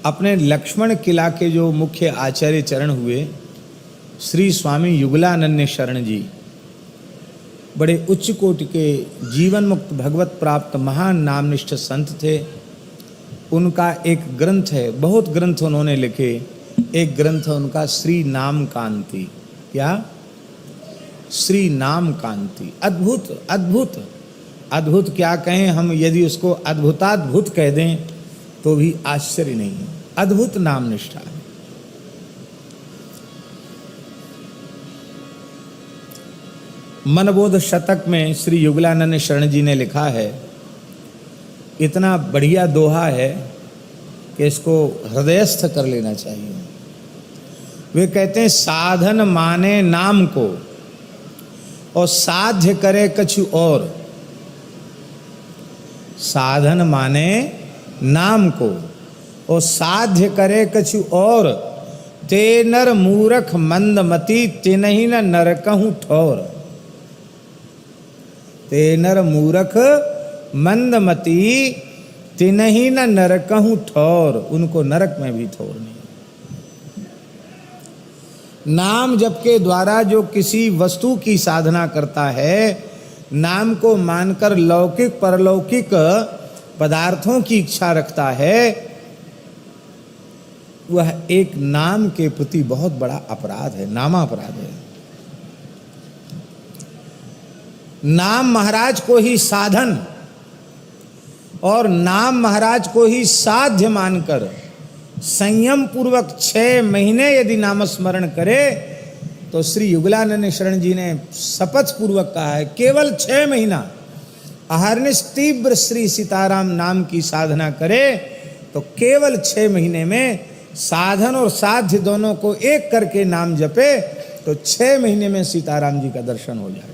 अपने लक्ष्मण किला के जो मुख्य आचार्य चरण हुए श्री स्वामी युगलानंद शरण जी, बड़े उच्च कोटि के जीवन मुक्त भगवत प्राप्त महान नामनिष्ठ संत थे। उनका एक ग्रंथ है, बहुत ग्रंथ उन्होंने लिखे, एक ग्रंथ है उनका श्री नाम कांति। क्या? श्री नाम कांति। अद्भुत अद्भुत अद्भुत क्या कहें हम, यदि उसको अद्भुताद्भुत कह दें तो भी आश्चर्य नहीं है। अद्भुत नाम निष्ठा है। मनबोध शतक में श्री युगलानंद शरण जी ने लिखा है, इतना बढ़िया दोहा है कि इसको हृदयस्थ कर लेना चाहिए। वे कहते हैं, साधन माने नाम को और साध्य करे कछु और। साधन माने नाम को और साध्य करे कछु और, ते नर मूरख मंदमती तिनहि न नरकहु ठौर। ते नर मूरख मंदमती तिनहि न नरकहु ठौर। उनको नरक में भी ठौर नहीं। नाम जप के द्वारा जो किसी वस्तु की साधना करता है, नाम को मानकर लौकिक परलौकिक पदार्थों की इच्छा रखता है, वह एक नाम के प्रति बहुत बड़ा अपराध है, नामापराध है। नाम महाराज को ही साधन और नाम महाराज को ही साध्य मानकर संयम पूर्वक 6 महीने यदि नामस्मरण करे तो श्री युगलानंद शरण जी ने शपथ पूर्वक कहा है, केवल 6 महीना अहर्निश तीव्र श्री सीताराम नाम की साधना करे तो केवल 6 महीने में साधन और साध्य दोनों को एक करके नाम जपे तो 6 महीने में सीताराम जी का दर्शन हो जाएगा।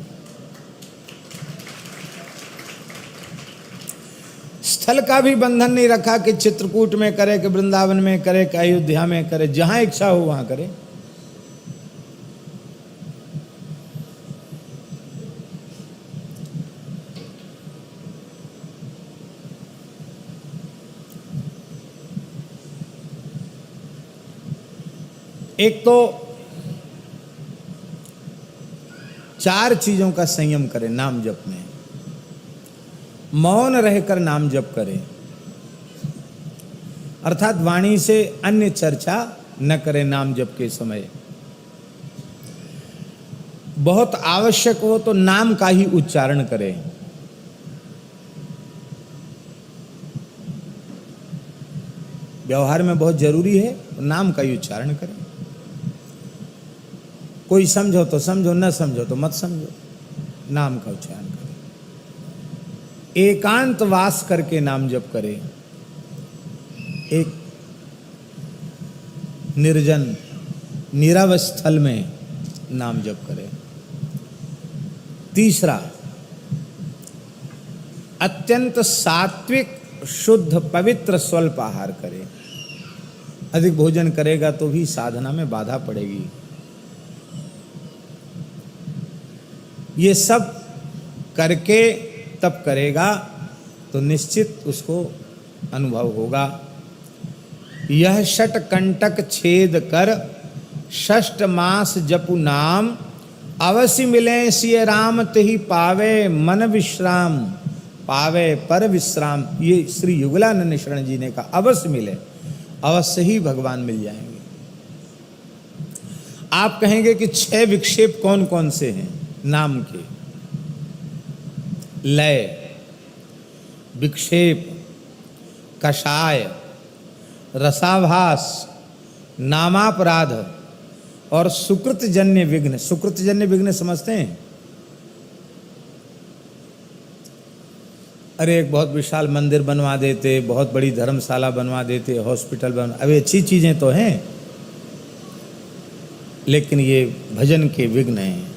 स्थल का भी बंधन नहीं रखा कि चित्रकूट में करे, कि वृंदावन में करे, कि अयोध्या में करे, जहां इच्छा हो वहां करे। एक तो 4 चीजों का संयम करें नाम जप में। मौन रहकर नाम जप करें, अर्थात वाणी से अन्य चर्चा न करें नाम जप के समय। बहुत आवश्यक हो तो नाम का ही उच्चारण करें। व्यवहार में बहुत जरूरी है तो नाम का ही उच्चारण करें। कोई समझो तो समझो, न समझो तो मत समझो, नाम का उच्चारण करें। एकांत वास करके नाम जप करें, एक निर्जन नीरव स्थल में नाम जप करें। तीसरा, अत्यंत सात्विक शुद्ध पवित्र स्वल्प आहार करें। अधिक भोजन करेगा तो भी साधना में बाधा पड़ेगी। ये सब करके तब करेगा तो निश्चित उसको अनुभव होगा। यह षट कंटक छेद कर षष्ठ मास जपु नाम, अवश्य मिले सिय राम तहि पावे मन विश्राम, पावे पर विश्राम। ये श्री युगलानंद शरण जी ने कहा, अवश्य मिले, अवश्य ही भगवान मिल जाएंगे। आप कहेंगे कि 6 विक्षेप कौन कौन से हैं नाम के? लय, विक्षेप, कषाय, रसाभास, नामापराध और सुकृतजन्य विघ्न। सुकृतजन्य विघ्न समझते हैं? अरे एक बहुत विशाल मंदिर बनवा देते, बहुत बड़ी धर्मशाला बनवा देते, हॉस्पिटल बनवा, अभी अच्छी चीजें तो हैं, लेकिन ये भजन के विघ्न हैं।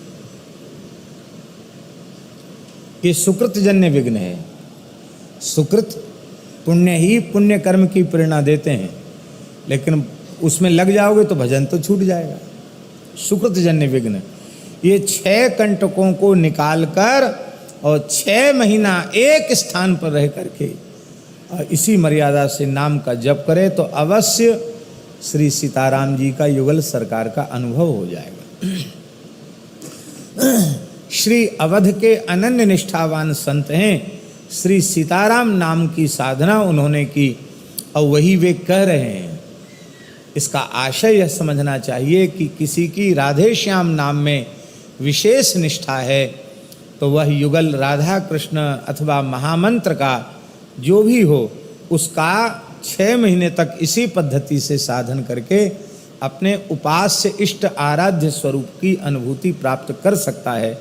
ये सुकृतजन्य विघ्न है। सुकृत पुण्य ही पुण्य कर्म की प्रेरणा देते हैं, लेकिन उसमें लग जाओगे तो भजन तो छूट जाएगा। सुकृतजन्य विघ्न, ये 6 कंटकों को निकालकर और 6 महीना एक स्थान पर रह करके और इसी मर्यादा से नाम का जप करे तो अवश्य श्री सीताराम जी का युगल सरकार का अनुभव हो जाएगा। श्री अवध के अनन्य निष्ठावान संत हैं, श्री सीताराम नाम की साधना उन्होंने की और वही वे कह रहे हैं। इसका आशय यह समझना चाहिए कि किसी की राधे श्याम नाम में विशेष निष्ठा है तो वह युगल राधा कृष्ण अथवा महामंत्र का जो भी हो उसका 6 महीने तक इसी पद्धति से साधन करके अपने उपास्य इष्ट आराध्य स्वरूप की अनुभूति प्राप्त कर सकता है,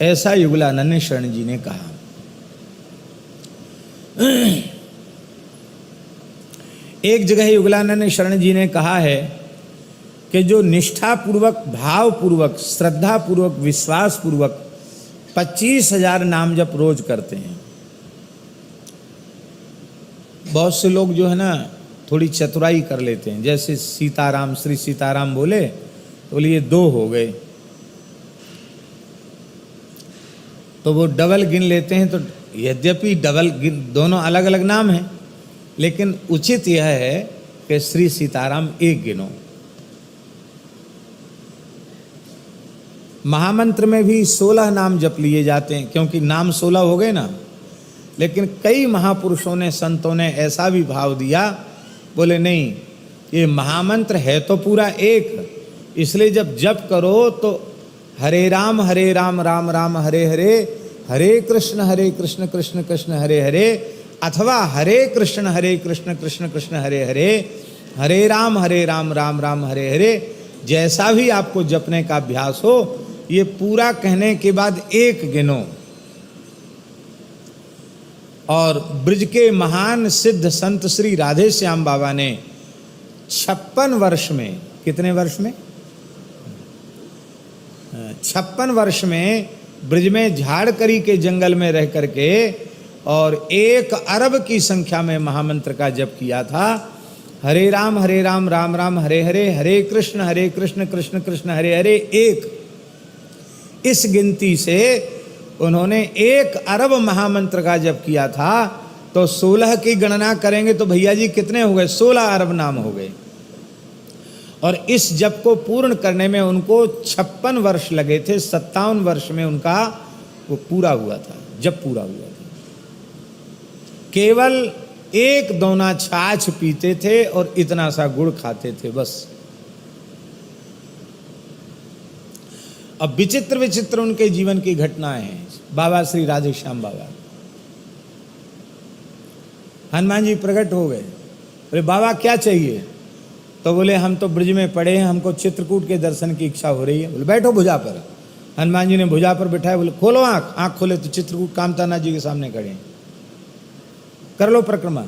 ऐसा युगलानंद शरण जी ने कहा। एक जगह युगलानंद शरण जी ने कहा है कि जो निष्ठापूर्वक, भावपूर्वक, श्रद्धापूर्वक, विश्वासपूर्वक 25,000 नाम जप रोज करते हैं। बहुत से लोग जो है ना थोड़ी चतुराई कर लेते हैं, जैसे सीताराम, श्री सीताराम बोले तो बोले ये 2 हो गए, तो वो डबल गिन लेते हैं। तो यद्यपि डबल गिन, दोनों अलग अलग नाम हैं, लेकिन उचित यह है कि श्री सीताराम 1 गिनो। महामंत्र में भी 16 नाम जप लिए जाते हैं, क्योंकि नाम 16 हो गए ना। लेकिन कई महापुरुषों ने, संतों ने ऐसा भी भाव दिया, बोले नहीं, ये महामंत्र है तो पूरा 1, इसलिए जब जप करो तो हरे राम राम राम हरे हरे, हरे कृष्ण कृष्ण कृष्ण हरे हरे, अथवा हरे कृष्ण कृष्ण कृष्ण हरे हरे, हरे राम राम राम हरे हरे, जैसा भी आपको जपने का अभ्यास हो, ये पूरा कहने के बाद 1 गिनो। और ब्रज के महान सिद्ध संत श्री राधे श्याम बाबा ने 56 वर्ष में, कितने वर्ष में? 56 वर्ष में ब्रज में झाड़करी के जंगल में रह करके और 1 अरब की संख्या में महामंत्र का जप किया था। हरे राम राम राम हरे हरे, हरे कृष्ण कृष्ण कृष्ण हरे हरे 1। इस गिनती से उन्होंने 1 अरब महामंत्र का जप किया था। तो 16 की गणना करेंगे तो भैया जी कितने हो गए? 16 अरब नाम हो गए। और इस जप को पूर्ण करने में उनको 56 वर्ष लगे थे। 57 वर्ष में उनका वो पूरा हुआ था, जप पूरा हुआ था। केवल 1 दोना छाछ पीते थे और इतना सा गुड़ खाते थे, बस। अब विचित्र विचित्र उनके जीवन की घटनाएं हैं। बाबा श्री राधे श्याम बाबा, हनुमान जी प्रकट हो गए, बोले बाबा क्या चाहिए? तो बोले हम तो ब्रज में पड़े हैं, हमको चित्रकूट के दर्शन की इच्छा हो रही है। बोले बैठो भुजा पर। हनुमान जी ने भुजा पर बिठाया, बोले खोलो आंख। आंख खोले तो चित्रकूट कामतानाथ जी के सामने खड़े हैं। कर लो परिक्रमा।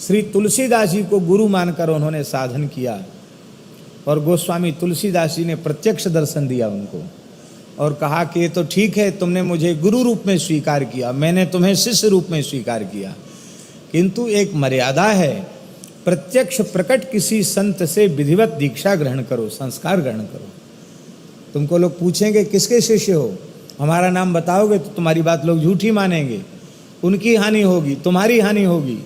श्री तुलसीदास जी को गुरु मानकर उन्होंने साधन किया और गोस्वामी तुलसीदास जी ने प्रत्यक्ष दर्शन दिया उनको और कहा कि ये तो ठीक है, तुमने मुझे गुरु रूप में स्वीकार किया, मैंने तुम्हें शिष्य रूप में स्वीकार किया, किंतु एक मर्यादा है। प्रत्यक्ष प्रकट किसी संत से विधिवत दीक्षा ग्रहण करो, संस्कार ग्रहण करो। तुमको लोग पूछेंगे किसके शिष्य हो, हमारा नाम बताओगे तो तुम्हारी बात लोग झूठी मानेंगे, उनकी हानि होगी, तुम्हारी हानि होगी।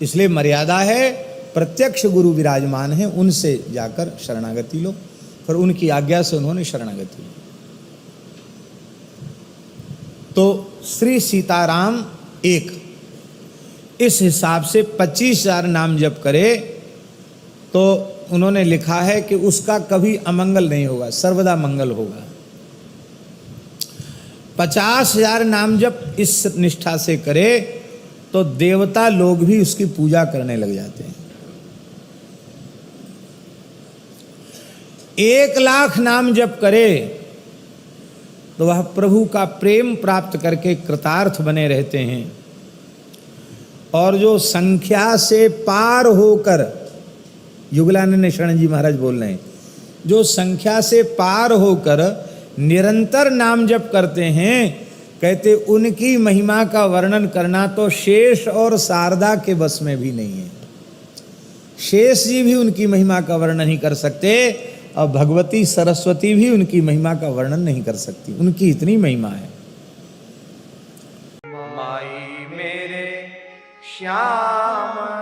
इसलिए मर्यादा है, प्रत्यक्ष गुरु विराजमान है, उनसे जाकर शरणागति लो। पर उनकी आज्ञा से उन्होंने शरणागति ली। तो श्री सीताराम 1, इस हिसाब से 25,000 नाम जप करे तो उन्होंने लिखा है कि उसका कभी अमंगल नहीं होगा, सर्वदा मंगल होगा। 50,000 नाम जप इस निष्ठा से करे तो देवता लोग भी उसकी पूजा करने लग जाते हैं। 1,00,000 नाम जप करे तो वह प्रभु का प्रेम प्राप्त करके कृतार्थ बने रहते हैं। और जो संख्या से पार होकर, युगलानंद शरण जी महाराज बोल रहे हैं, जो संख्या से पार होकर निरंतर नाम जप करते हैं, कहते उनकी महिमा का वर्णन करना तो शेष और शारदा के बस में भी नहीं है। शेष जी भी उनकी महिमा का वर्णन नहीं कर सकते और भगवती सरस्वती भी उनकी महिमा का वर्णन नहीं कर सकती, उनकी इतनी महिमा है। माई श्याम